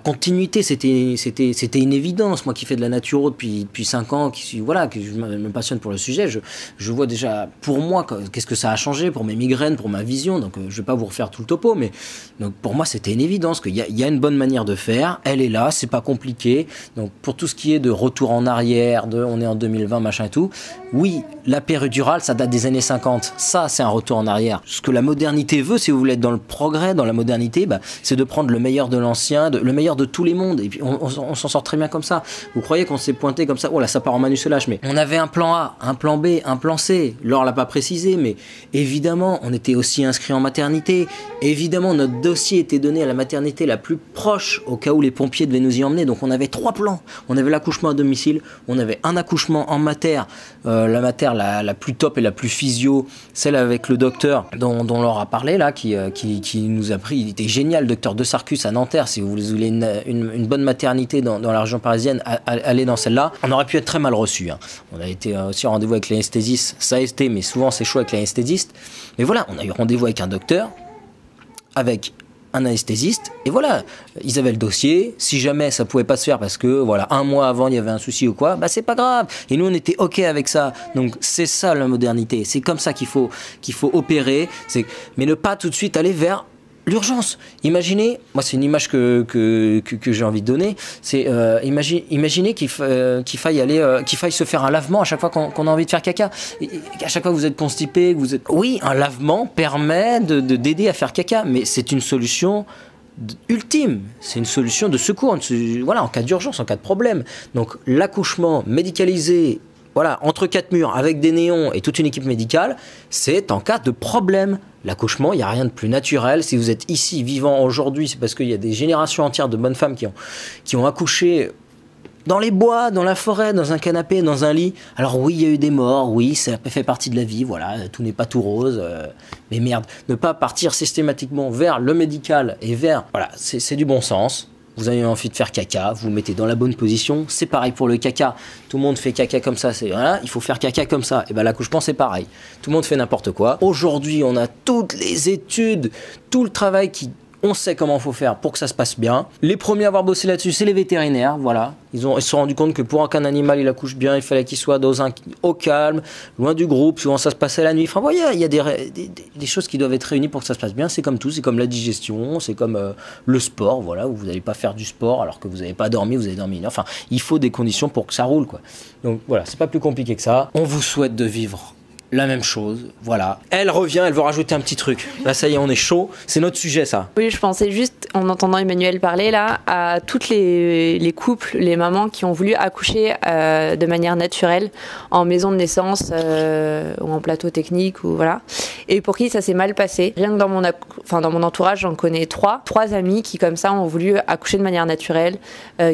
continuité, c'était une évidence. Moi qui fais de la naturo depuis 5 ans, qui me passionne pour le sujet, je vois déjà, pour moi, qu'est-ce que ça a changé pour mes migraines, pour ma vision. Donc je vais pas vous refaire tout le topo, mais donc, pour moi c'était une évidence qu'il y a une bonne manière de faire, elle est là, c'est pas compliqué. Donc pour tout ce qui est de retour en arrière, on est en 2020, machin et tout, oui, la péridurale, ça date des années 50. Ça, c'est un retour en arrière. Ce que la modernité veut, si vous voulez être dans le progrès, dans la modernité, c'est de prendre le meilleur de l'ancien, le meilleur de tous les mondes. Et puis on s'en sort très bien comme ça. Vous croyez qu'on s'est pointé comme ça? Oh là, ça part en manuselage. Mais on avait un plan A, un plan B, un plan C. Laure l'a pas précisé, mais évidemment, on était aussi inscrit en maternité. Évidemment, notre dossier était donné à la maternité la plus proche au cas où les pompiers devaient nous y emmener. Donc on avait 3 plans. On avait l'accouchement à domicile, on avait un accouchement en mater, la mater la plus top et la plus physio, celle avec le docteur dont Laure a parlé là, qui nous a pris. Il était génial, le docteur de Sarcus à Nanterre. Si vous voulez une bonne maternité dans la région parisienne, allez dans celle-là. On aurait pu être très mal reçu. On a été aussi en rendez-vous avec l'anesthésiste, ça a été, mais souvent c'est chaud avec l'anesthésiste. Mais voilà, on a eu rendez-vous avec un docteur, avec un anesthésiste, et voilà, ils avaient le dossier. Si jamais ça pouvait pas se faire parce que voilà, 1 mois avant il y avait un souci ou quoi, c'est pas grave. Et nous on était ok avec ça. Donc c'est ça la modernité. C'est comme ça qu'il faut opérer. Mais ne pas tout de suite aller vers l'urgence. Imaginez, moi c'est une image que j'ai envie de donner, c'est imaginez qu'il faille se faire un lavement à chaque fois qu'on a envie de faire caca. Et à chaque fois que vous êtes constipé, oui, un lavement permet d'aider à faire caca, mais c'est une solution ultime, c'est une solution de secours, voilà, en cas d'urgence, en cas de problème. Donc l'accouchement médicalisé, voilà, entre 4 murs, avec des néons et toute une équipe médicale, c'est en cas de problème. L'accouchement, il n'y a rien de plus naturel. Si vous êtes ici, vivant aujourd'hui, c'est parce qu'il y a des générations entières de bonnes femmes qui ont accouché dans les bois, dans la forêt, dans un canapé, dans un lit. Alors oui, il y a eu des morts, oui, ça fait partie de la vie, voilà, tout n'est pas tout rose. Mais merde, ne pas partir systématiquement vers le médical et vers... Voilà, c'est du bon sens. Vous avez envie de faire caca, vous vous mettez dans la bonne position. C'est pareil pour le caca. Tout le monde fait caca comme ça. Voilà, il faut faire caca comme ça. Et l'accouchement, c'est pareil. Tout le monde fait n'importe quoi. Aujourd'hui, on a toutes les études, tout le travail on sait comment il faut faire pour que ça se passe bien. Les premiers à avoir bossé là-dessus, c'est les vétérinaires, voilà. Ils se sont rendus compte que pour qu'un animal il accouche bien, il fallait qu'il soit au calme, loin du groupe. Souvent ça se passait la nuit. Enfin, vous voyez, il y a des choses qui doivent être réunies pour que ça se passe bien. C'est comme tout, c'est comme la digestion, c'est comme le sport, voilà, où vous n'allez pas faire du sport alors que vous n'avez pas dormi, vous avez dormi une heure. Enfin, il faut des conditions pour que ça roule, quoi. Donc voilà, c'est pas plus compliqué que ça. On vous souhaite de vivre la même chose, voilà. Elle revient, elle veut rajouter un petit truc. Là, ça y est, on est chaud. C'est notre sujet, ça. Oui, je pensais juste, en entendant Emmanuel parler, là, à toutes les couples, les mamans qui ont voulu accoucher de manière naturelle, en maison de naissance ou en plateau technique, ou voilà. Et pour qui ça s'est mal passé. Rien que dans mon entourage, j'en connais 3 amis qui, comme ça, ont voulu accoucher de manière naturelle,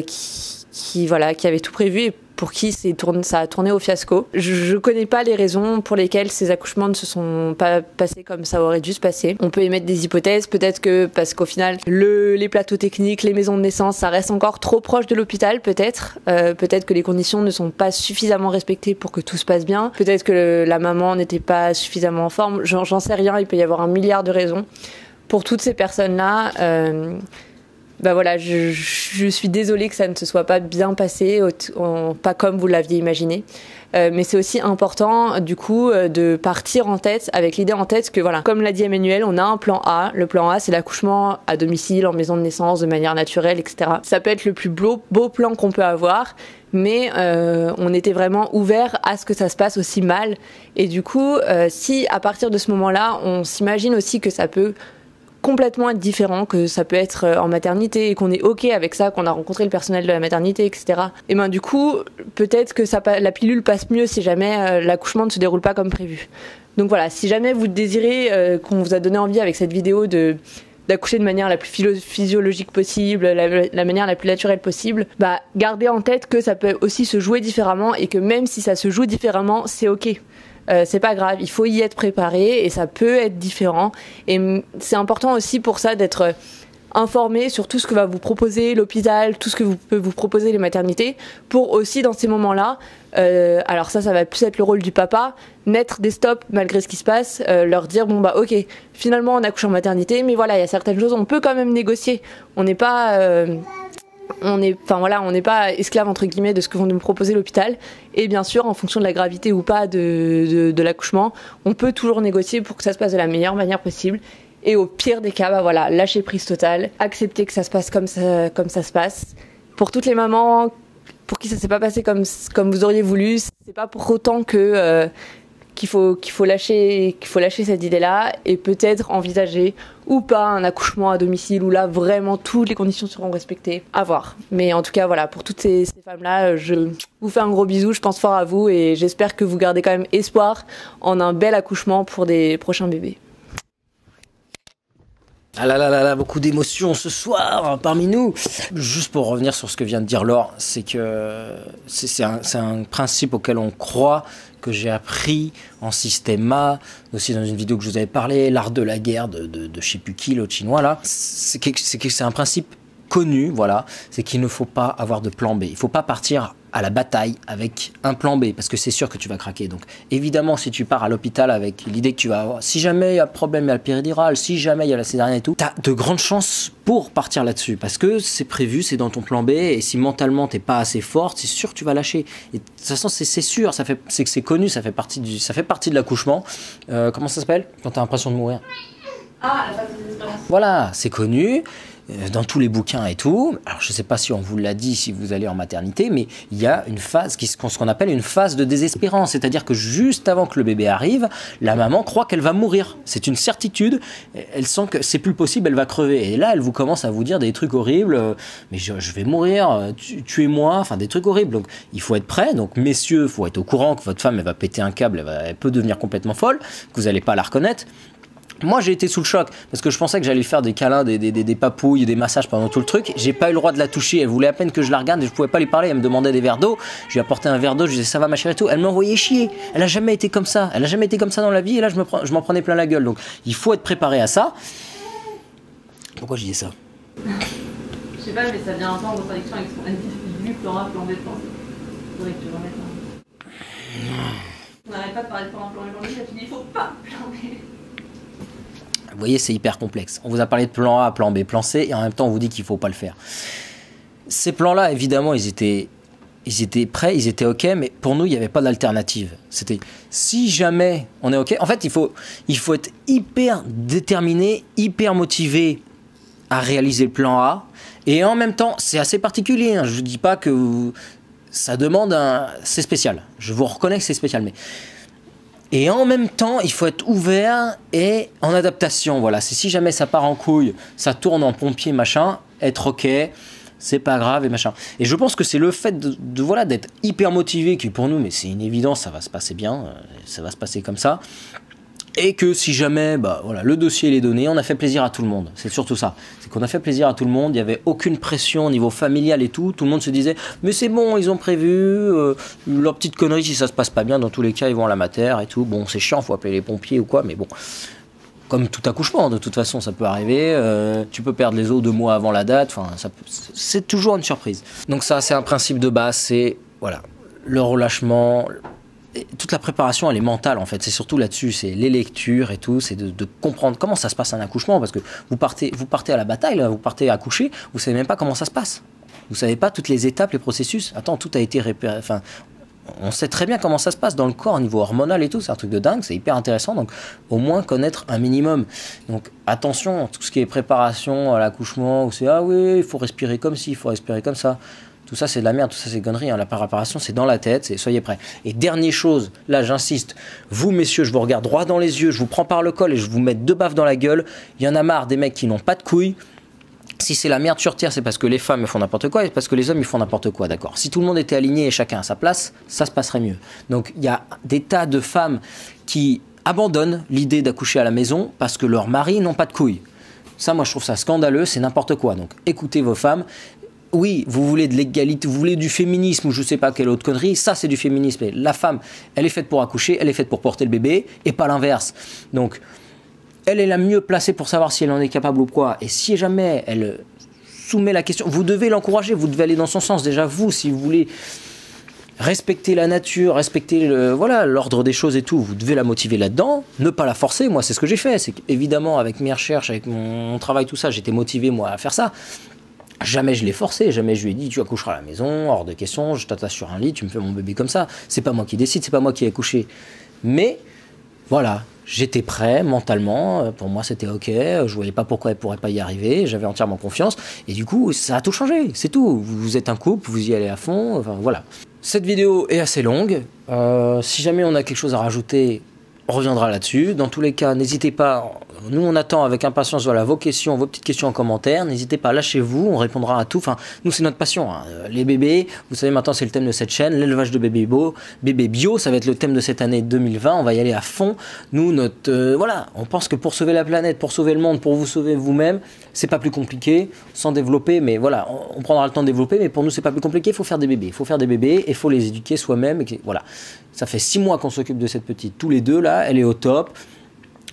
qui avaient tout prévu et pour qui ça a tourné au fiasco. Je connais pas les raisons pour lesquelles ces accouchements ne se sont pas passés comme ça aurait dû se passer. On peut émettre des hypothèses, peut-être que parce qu'au final, les plateaux techniques, les maisons de naissance, ça reste encore trop proche de l'hôpital, peut-être. Peut-être que les conditions ne sont pas suffisamment respectées pour que tout se passe bien. Peut-être que la maman n'était pas suffisamment en forme. J'en sais rien, il peut y avoir 1 milliard de raisons. Pour toutes ces personnes-là, voilà, je suis désolée que ça ne se soit pas bien passé, pas comme vous l'aviez imaginé. Mais c'est aussi important, du coup, de partir en tête, avec l'idée en tête que, voilà, comme l'a dit Emmanuel, on a un plan A. Le plan A, c'est l'accouchement à domicile, en maison de naissance, de manière naturelle, etc. Ça peut être le plus beau plan qu'on peut avoir, mais on était vraiment ouvert à ce que ça se passe aussi mal. Et du coup, si à partir de ce moment-là, on s'imagine aussi que ça peut complètement être différent, que ça peut être en maternité et qu'on est ok avec ça, qu'on a rencontré le personnel de la maternité, etc. Et ben du coup, peut-être que la pilule passe mieux si jamais l'accouchement ne se déroule pas comme prévu. Donc voilà, si jamais vous désirez qu'on vous a donné envie avec cette vidéo d'accoucher de manière la plus physiologique possible, la manière la plus naturelle possible, bah gardez en tête que ça peut aussi se jouer différemment et que même si ça se joue différemment, c'est ok. C'est pas grave, il faut y être préparé et ça peut être différent. Et c'est important aussi pour ça d'être informé sur tout ce que va vous proposer l'hôpital, tout ce que peut vous proposer les maternités, pour aussi dans ces moments-là, alors ça va plus être le rôle du papa, mettre des stops malgré ce qui se passe, leur dire bon bah ok, finalement on accouche en maternité, mais voilà, il y a certaines choses, on peut quand même négocier. On n'est pas... on n'est pas esclave entre guillemets de ce que vont nous proposer l'hôpital, et bien sûr en fonction de la gravité ou pas de l'accouchement, on peut toujours négocier pour que ça se passe de la meilleure manière possible. Et au pire des cas, bah voilà, lâcher prise totale, accepter que ça se passe comme ça se passe. Pour toutes les mamans pour qui ça s'est pas passé comme vous auriez voulu, c'est pas pour autant que qu'il faut lâcher cette idée-là et peut-être envisager ou pas un accouchement à domicile où là vraiment toutes les conditions seront respectées. À voir. Mais en tout cas voilà, pour toutes ces femmes-là, je vous fais un gros bisou, je pense fort à vous et j'espère que vous gardez quand même espoir en un bel accouchement pour des prochains bébés. Ah là là là là, beaucoup d'émotions ce soir parmi nous. Juste pour revenir sur ce que vient de dire Laure, c'est que c'est un principe auquel on croit, que j'ai appris en système A, aussi dans une vidéo que je vous avais parlé, l'art de la guerre de je sais plus qui, l'autre chinois là. C'est un principe connu, voilà, c'est qu'il ne faut pas avoir de plan B. Il ne faut pas partir à la bataille avec un plan B, parce que c'est sûr que tu vas craquer. Donc évidemment, si tu pars à l'hôpital avec l'idée que tu vas avoir, si jamais il y a problème, il y a le péridurale, si jamais il y a la césarienne et tout, tu as de grandes chances pour partir là-dessus, parce que c'est prévu, c'est dans ton plan B, et si mentalement t'es pas assez forte, c'est sûr que tu vas lâcher. Et de toute façon, c'est sûr, c'est connu, ça fait partie de l'accouchement. Comment ça s'appelle quand tu as l'impression de mourir? Ah, la phase de désespérance. Voilà, c'est connu. Dans tous les bouquins et tout, alors je ne sais pas si on vous l'a dit si vous allez en maternité, mais il y a une phase, ce qu'on appelle une phase de désespérance, c'est-à-dire que juste avant que le bébé arrive, la maman croit qu'elle va mourir, c'est une certitude, elle sent que c'est plus possible, elle va crever, et là elle vous commence à vous dire des trucs horribles, mais je vais mourir, tuez-moi, enfin des trucs horribles, donc il faut être prêt, donc messieurs, il faut être au courant que votre femme elle va péter un câble, elle peut devenir complètement folle, que vous n'allez pas la reconnaître. Moi, j'ai été sous le choc parce que je pensais que j'allais faire des câlins, des papouilles, des massages pendant tout le truc. J'ai pas eu le droit de la toucher. Elle voulait à peine que je la regarde et je pouvais pas lui parler. Elle me demandait des verres d'eau. Je lui ai apporté un verre d'eau. Je lui disais ça va ma chérie et tout. Elle m'envoyait chier. Elle a jamais été comme ça. Elle a jamais été comme ça dans la vie. Et là, je m'en prenais plein la gueule. Donc, il faut être préparé à ça. Pourquoi je disais ça? Je sais pas, mais ça vient un peu en contradiction avec ce qu'on a dit. Vu que Laura plan B de pensée. Faudrait que tu remettes un. On n'arrête pas de parler de plan B. Tu dis il faut pas plan B. Vous voyez, c'est hyper complexe. On vous a parlé de plan A, plan B, plan C, et en même temps, on vous dit qu'il ne faut pas le faire. Ces plans-là, évidemment, ils étaient prêts, ils étaient OK, mais pour nous, il n'y avait pas d'alternative. C'était, si jamais on est OK, en fait, il faut être hyper déterminé, hyper motivé à réaliser le plan A, et en même temps, c'est assez particulier, hein, je ne vous dis pas que ça demande c'est spécial. Je vous reconnais que c'est spécial, mais... Et en même temps, il faut être ouvert et en adaptation. Voilà, c'est si jamais ça part en couille, ça tourne en pompier, machin, être OK, c'est pas grave et machin. Et je pense que c'est le fait voilà, d'être hyper motivé qui pour nous, mais c'est une évidence, ça va se passer bien, ça va se passer comme ça. Et que si jamais voilà, le dossier est donné, on a fait plaisir à tout le monde. C'est surtout ça. C'est qu'on a fait plaisir à tout le monde. Il n'y avait aucune pression au niveau familial et tout. Tout le monde se disait mais c'est bon, ils ont prévu leur petite connerie. Si ça se passe pas bien, dans tous les cas, ils vont à la mater et tout. Bon, c'est chiant, faut appeler les pompiers ou quoi. Mais bon, comme tout accouchement, de toute façon, ça peut arriver. Tu peux perdre les os 2 mois avant la date. Enfin, c'est toujours une surprise. Donc ça, c'est un principe de base. C'est voilà, le relâchement. Toute la préparation, elle est mentale en fait, c'est surtout là-dessus, c'est les lectures et tout, c'est de comprendre comment ça se passe un accouchement, parce que vous partez à la bataille, là, vous partez à accoucher, vous savez même pas comment ça se passe, vous savez pas toutes les étapes, les processus, attends, tout a été repéré, enfin, on sait très bien comment ça se passe dans le corps, au niveau hormonal et tout, c'est un truc de dingue, c'est hyper intéressant, donc au moins connaître un minimum, donc attention, tout ce qui est préparation à l'accouchement, où c'est ah oui, il faut respirer comme ci, il faut respirer comme ça, Tout ça, c'est de la merde, tout ça, c'est conneries. Hein. La préparation, c'est dans la tête, soyez prêts. Et dernière chose, là, j'insiste, vous, messieurs, je vous regarde droit dans les yeux, je vous prends par le col et je vous mets 2 baffes dans la gueule. Il y en a marre des mecs qui n'ont pas de couilles. Si c'est la merde sur terre, c'est parce que les femmes font n'importe quoi et parce que les hommes ils font n'importe quoi, d'accord. Si tout le monde était aligné et chacun à sa place, ça se passerait mieux. Donc il y a des tas de femmes qui abandonnent l'idée d'accoucher à la maison parce que leurs maris n'ont pas de couilles. Ça, moi je trouve ça scandaleux, c'est n'importe quoi. Donc écoutez vos femmes. Oui, vous voulez de l'égalité, vous voulez du féminisme ou je sais pas quelle autre connerie, ça c'est du féminisme. Et la femme, elle est faite pour accoucher, elle est faite pour porter le bébé et pas l'inverse. Donc elle est la mieux placée pour savoir si elle en est capable ou quoi. Et si jamais elle soumet la question, vous devez l'encourager, vous devez aller dans son sens. Déjà vous, si vous voulez respecter la nature, respecter l'ordre des choses et tout, vous devez la motiver là-dedans, ne pas la forcer. Moi, c'est ce que j'ai fait. C'est qu'évidemment, avec mes recherches, avec mon travail, tout ça, j'étais motivé, moi, à faire ça. Jamais je l'ai forcé, jamais je lui ai dit tu accoucheras à la maison, hors de question, je t'attache sur un lit, tu me fais mon bébé comme ça. C'est pas moi qui décide, c'est pas moi qui ai accouché. Mais voilà, j'étais prêt mentalement, pour moi c'était ok, je voyais pas pourquoi elle pourrait pas y arriver, j'avais entièrement confiance, et du coup ça a tout changé, c'est tout. Vous êtes un couple, vous y allez à fond, enfin voilà. Cette vidéo est assez longue, si jamais on a quelque chose à rajouter, on reviendra là-dessus. Dans tous les cas, n'hésitez pas, nous on attend avec impatience vos questions, vos petites questions en commentaire, n'hésitez pas, lâchez-vous, on répondra à tout. Enfin, nous c'est notre passion, hein. Les bébés, vous savez maintenant c'est le thème de cette chaîne, l'élevage de bébés bio, ça va être le thème de cette année 2020, on va y aller à fond. Nous, voilà, on pense que pour sauver la planète, pour sauver le monde, pour vous sauver vous-même, c'est pas plus compliqué, sans développer, mais voilà, on prendra le temps de développer, mais pour nous c'est pas plus compliqué, il faut faire des bébés, et il faut les éduquer soi-même, voilà. Ça fait 6 mois qu'on s'occupe de cette petite, tous les deux là, elle est au top.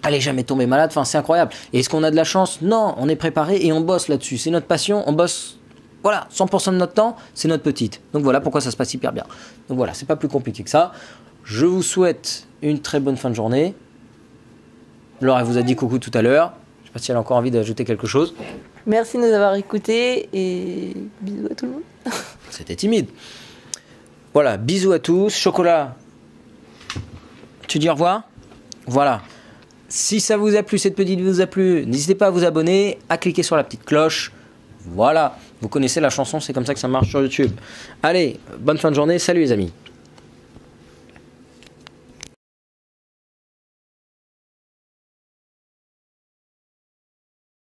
Elle n'est jamais tombée malade, enfin c'est incroyable. Et est-ce qu'on a de la chance? Non, on est préparé et on bosse là-dessus. C'est notre passion, on bosse, voilà, 100% de notre temps, c'est notre petite. Donc voilà pourquoi ça se passe hyper bien. Donc voilà, c'est pas plus compliqué que ça. Je vous souhaite une très bonne fin de journée. Laure, elle vous a dit coucou tout à l'heure. Je sais pas si elle a encore envie d'ajouter quelque chose. Merci de nous avoir écoutés et bisous à tout le monde. C'était timide. Voilà, bisous à tous. Chocolat, tu dis au revoir? Voilà. Si ça vous a plu, cette petite vidéo vous a plu, n'hésitez pas à vous abonner, à cliquer sur la petite cloche. Voilà, vous connaissez la chanson, c'est comme ça que ça marche sur YouTube. Allez, bonne fin de journée, salut les amis.